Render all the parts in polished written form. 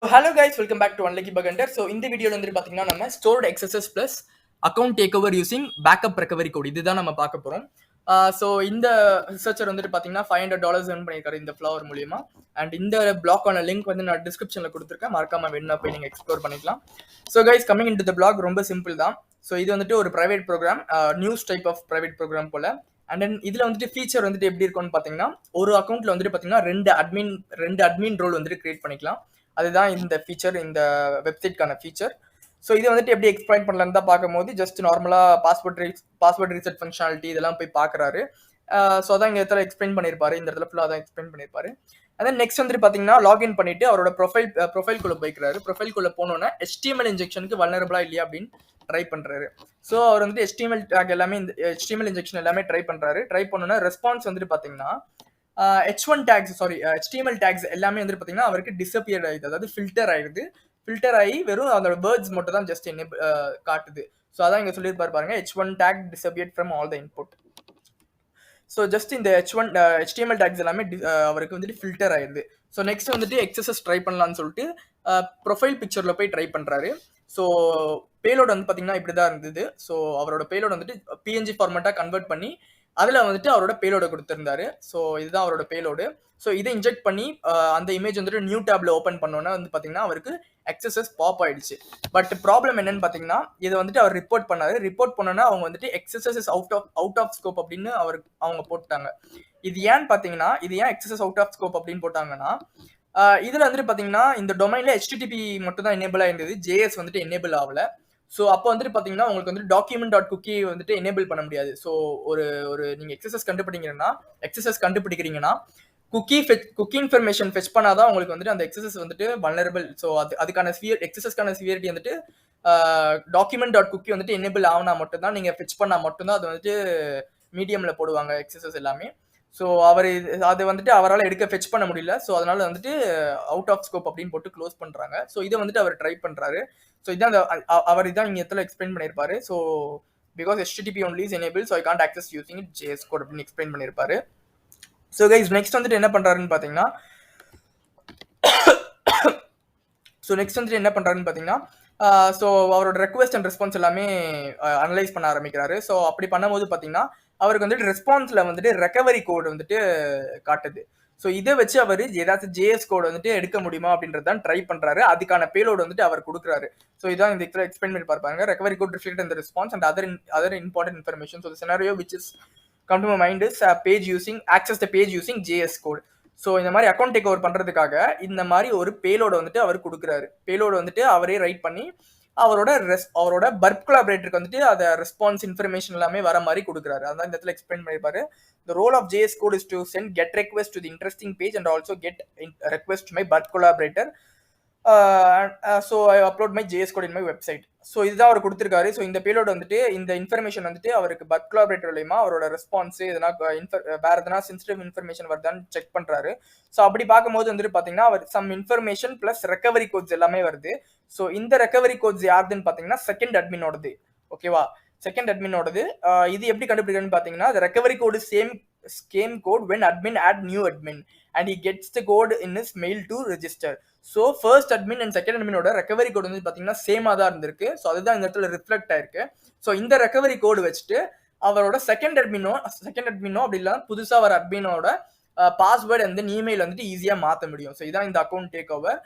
Hello guys, welcome back to Unlucky Bug Hunter. So இந்த வீடியோல வந்து பாத்தீங்கன்னா நம்ம stored XSS plus account takeover using backup recovery code இதுதான் நம்ம பார்க்க போறோம். ஸோ இந்த ரிசர்ச்சர் வந்துட்டு பார்த்தீங்கன்னா $500 earn பண்ணியிருக்காரு இந்த ஃப்ளவர் மூலியமா. அண்ட் இந்த பிளாக்கான லிங்க் வந்து நான் டிஸ்கிரிப்ஷனில் கொடுத்துருக்கேன், மறக்காம வேணும்னா போய் நீங்கள் எக்ஸ்ப்ளோர் பண்ணிக்கலாம். So guys, coming into the blog ரொம்ப சிம்பிள் தான். ஸோ இது வந்துட்டு ஒரு private program, news type of private program போல. அண்ட் தென் இதில் வந்துட்டு ஃபீச்சர் வந்துட்டு எப்படி இருக்கும்னு பார்த்தீங்கன்னா, ஒரு அக்கௌண்ட்டில் வந்துட்டு பார்த்தீங்கன்னா ரெண்டு அட்மின் ரோல் வந்துட்டு கிரியேட் பண்ணிக்கலாம். அதுதான் இந்த ஃபீச்சர், இந்த வெப்சைட்கான ஃபீச்சர். ஸோ இது வந்துட்டு எப்படி எக்ஸ்பிளைன் பண்ணலான்னு தான் பார்க்கும்போது, ஜஸ்ட் நார்மலாக பாஸ்வேர்ட் ரீசெட் ஃபங்க்ஷனாலிட்டி இதெல்லாம் போய் பார்க்குறாரு. ஸோ அதான் இந்த இடத்துல எக்ஸ்பிளைன் பண்ணியிருப்பாரு, இந்த இடத்துல ஃபுல்லாக தான் எக்ஸ்பிளைன் பண்ணியிருப்பாரு. அண்ட் நெக்ஸ்ட் வந்துட்டு பார்த்தீங்கன்னா லாகின் பண்ணிட்டு அவரோட ப்ரொஃபைல்குள்ளே போய்க்கிறாரு. ப்ரொஃபைல்குள்ளே போனோன்னா HTML இன்ஜெக்ஷனுக்கு வல்னரபிளா இல்லையா அப்படின்னு ட்ரை பண்ணுறாரு. ஸோ அவர் வந்துட்டு HTML டேக் எல்லாமே, இந்த HTML இன்ஜெக்ஷன் எல்லாமே ட்ரை பண்ணுறாரு. ட்ரை பண்ணோன்னா ரெஸ்பான்ஸ் வந்துட்டு பார்த்தீங்கன்னா H1 tags, HTML tags எல்லாமே வந்து பார்த்தீங்கன்னா அவருக்கு டிஸப்பியர் ஆயிடுது, அதாவது ஃபில்டர் ஆயிடுது. ஃபில்டர் ஆகி வெறும் அதோட வேர்ட்ஸ் மட்டும் தான் ஜஸ்ட் என்ன காட்டுது. ஸோ அதான் இங்கே சொல்லியிருப்பாரு பாருங்க, H1 tag disappeared from all the input. So just இந்த HTML tags எல்லாமே அவருக்கு வந்துட்டு ஃபில்டர் ஆயிடுது. ஸோ நெக்ஸ்ட் வந்துட்டு XSS ட்ரை பண்ணலான்னு சொல்லிட்டு ப்ரொஃபைல் பிக்சரில் போய் ட்ரை பண்ணுறாரு. ஸோ பேலோட் வந்து பார்த்தீங்கன்னா இப்படி தான் இருந்தது. ஸோ அவரோட பேலோட் வந்துட்டு PNG ஃபார்மேட்டாக கன்வெர்ட் பண்ணி அதில் வந்துட்டு அவரோட பேலோட கொடுத்துருந்தாரு. ஸோ இதுதான் அவரோட பேலோடு. ஸோ இதை இன்ஜெக்ட் பண்ணி அந்த இமேஜ் வந்துட்டு நியூ டேப்ல ஓப்பன் பண்ணோன்னா வந்து பார்த்தீங்கன்னா அவருக்கு XSS பாப் ஆயிடுச்சு. பட் ப்ராப்ளம் என்னன்னு பார்த்தீங்கன்னா, இதை வந்துட்டு அவர் ரிப்போர்ட் பண்ணாரு. ரிப்போர்ட் பண்ணோன்னா அவங்க வந்துட்டு XSS is out of scope அப்படின்னு அவங்க போட்டாங்க. இது ஏன்னு பார்த்தீங்கன்னா, இது ஏன் XSS அவுட் ஆஃப் ஸ்கோப் அப்படின்னு போட்டாங்கன்னா, இதில் வந்துட்டு பார்த்தீங்கன்னா இந்த டொமைனில் HTTP மட்டும் தான் எனேபிள் ஆயிருந்தது, JS வந்துட்டு எனேபிள் ஆகல. ஸோ அப்போ வந்துட்டு பார்த்தீங்கன்னா உங்களுக்கு வந்துட்டு document.cookie வந்துட்டு எனேபிள் பண்ண முடியாது. ஸோ ஒரு நீங்கள் XSS கண்டுபிடிக்கிறீங்கன்னா குக்கி இன்ஃபர்மேஷன் ஃபெச் பண்ணாதான் உங்களுக்கு வந்துட்டு அந்த XSS வந்துட்டு வல்னரபிள். ஸோ அதுக்கான XSSக்கான சிவியரிட்டி வந்துட்டு document.cookie வந்துட்டு எனேபிள் ஆகுனா மட்டும்தான், நீங்கள் ஃபெச் பண்ணால் மட்டும்தான் அது வந்துட்டு மீடியமில் போடுவாங்க XSS எல்லாமே. ஸோ அது வந்துட்டு அவரால் எடுக்க ஃபெச் பண்ண முடியல. ஸோ அதனால வந்துட்டு அவுட் ஆஃப் ஸ்கோப் அப்படின்னு போட்டு க்ளோஸ் பண்ணுறாங்க. ஸோ இதை வந்துட்டு அவர் ட்ரை பண்ணுறாரு. ஸோ இதான் அவர் இதான் இங்கே இடத்துல எக்ஸ்பிளைன் பண்ணியிருப்பாரு. So because HTTP only is enabled, so I can't access using JS code அப்படின்னு எக்ஸ்பிளைன் பண்ணியிருப்பாரு. ஸோ கைஸ், நெக்ஸ்ட் வந்துட்டு என்ன பண்ணுறாருன்னு பார்த்தீங்கன்னா, ஸோ அவரோட ரெக்வெஸ்ட் அண்ட் ரெஸ்பான்ஸ் எல்லாமே அனலைஸ் பண்ண ஆரம்பிக்கிறாரு. ஸோ அப்படி பண்ணும்போது பார்த்தீங்கன்னா அவருக்கு வந்துட்டு ரெஸ்பான்ஸில் வந்துட்டு ரெக்கவரி கோடு வந்துட்டு காட்டுது. ஸோ இதை வச்சு அவர் ஏதாச்சும் JS கோடு வந்துட்டு எடுக்க முடியுமா அப்படின்றதான் ட்ரை பண்ணுறாரு. அதுக்கான பேலோடு வந்துட்டு அவர் கொடுக்குறாரு. ஸோ இதான் இந்த எக்ஸ்பிளைன் பண்ணி பார்ப்பாங்க. ரெக்கவரி கோட் ரிஃப்ளெக்ட் இந்த response and other important information. So scenario which is come to my mind is access the page using JS code. So இந்த மாதிரி அக்கௌண்ட் டேக் ஓவர் பண்ணுறதுக்காக இந்த மாதிரி ஒரு பேலோட வந்துட்டு அவர் கொடுக்குறாரு. பேலோடு வந்துட்டு அவரே ரைட் பண்ணி அவரோட பர்ப் கொலாபரேட்டருக்கு வந்துட்டு அதை ரெஸ்பான்ஸ் இன்ஃபர்மேஷன் எல்லாமே வர மாதிரி கொடுக்குறாரு. அதான் இந்த இடத்துல எக்ஸ்பிளைன் பண்ணியிருப்பாரு. The role of JS code is to send get request to the interesting page and also get request to my burp collaborator. So I upload my JS code in my website. So இதுதான் அவர் கொடுத்துருக்காரு. So இந்த பேலோட வந்துட்டு இந்த information வந்துட்டு அவருக்கு பர்ப் collaborator மூலமா அவரோட response எதனா வேற எதனா சென்சிட்டிவ் இன்ஃபர்மேஷன் வருதான்னு செக் பண்றாரு. ஸோ அப்படி பார்க்கும்போது வந்துட்டு பார்த்தீங்கன்னா அவர் some information plus recovery codes எல்லாமே வருது. ஸோ இந்த ரெக்கவரி கோட்ஸ் யாருதுன்னு பார்த்தீங்கன்னா செகண்ட் அட்மினோடது. ஓகேவா, செகண்ட் அட்மினோடது. இது எப்படி கண்டுபிடிக்கணும்னு பார்த்தீங்கன்னா, recovery code same code when admin add new admin and he gets the code in his mail to register. So first admin and second அட்மினோட ரெக்கவரி கோடு வந்து பார்த்தீங்கன்னா சேமாக தான் இருந்திருக்கு. ஸோ அதுதான் இந்த இடத்துல ரிஃப்ளெக்ட் ஆயிருக்கு. ஸோ இந்த ரெக்கவரி கோடு வச்சுட்டு அவரோட செகண்ட் அட்மினோ அப்படி இல்லை புதுசாக வர அட்மினோட பாஸ்வேர்டு வந்து இமெயில் வந்துட்டு ஈஸியாக மாற்ற முடியும். ஸோ இதான் இந்த அக்கௌண்ட் டேக் ஓவர்.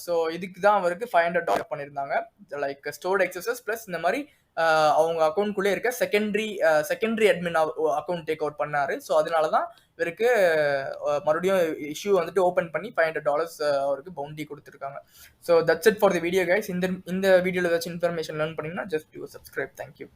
ஸோ இதுக்கு தான் அவருக்கு $500 பண்ணியிருந்தாங்க. லைக் ஸ்டோர்ட் XSS ப்ளஸ் இந்த மாதிரி அவங்க அக்கௌண்ட்குள்ளே இருக்க secondary admin account take over பண்ணாரு. ஸோ அதனால தான் இவருக்கு மறுபடியும் இஷ்யூ வந்துட்டு ஓப்பன் பண்ணி $500 அவருக்கு பவுண்டி கொடுத்துருக்காங்க. So that's it for the video guys. இந்த வீடியோவில் ஏதாச்சும் இன்ஃபர்மேஷன் லேர்ன் பண்ணிங்கன்னா ஜஸ்ட் டு சப்ஸ்கிரைப். தேங்க்யூ.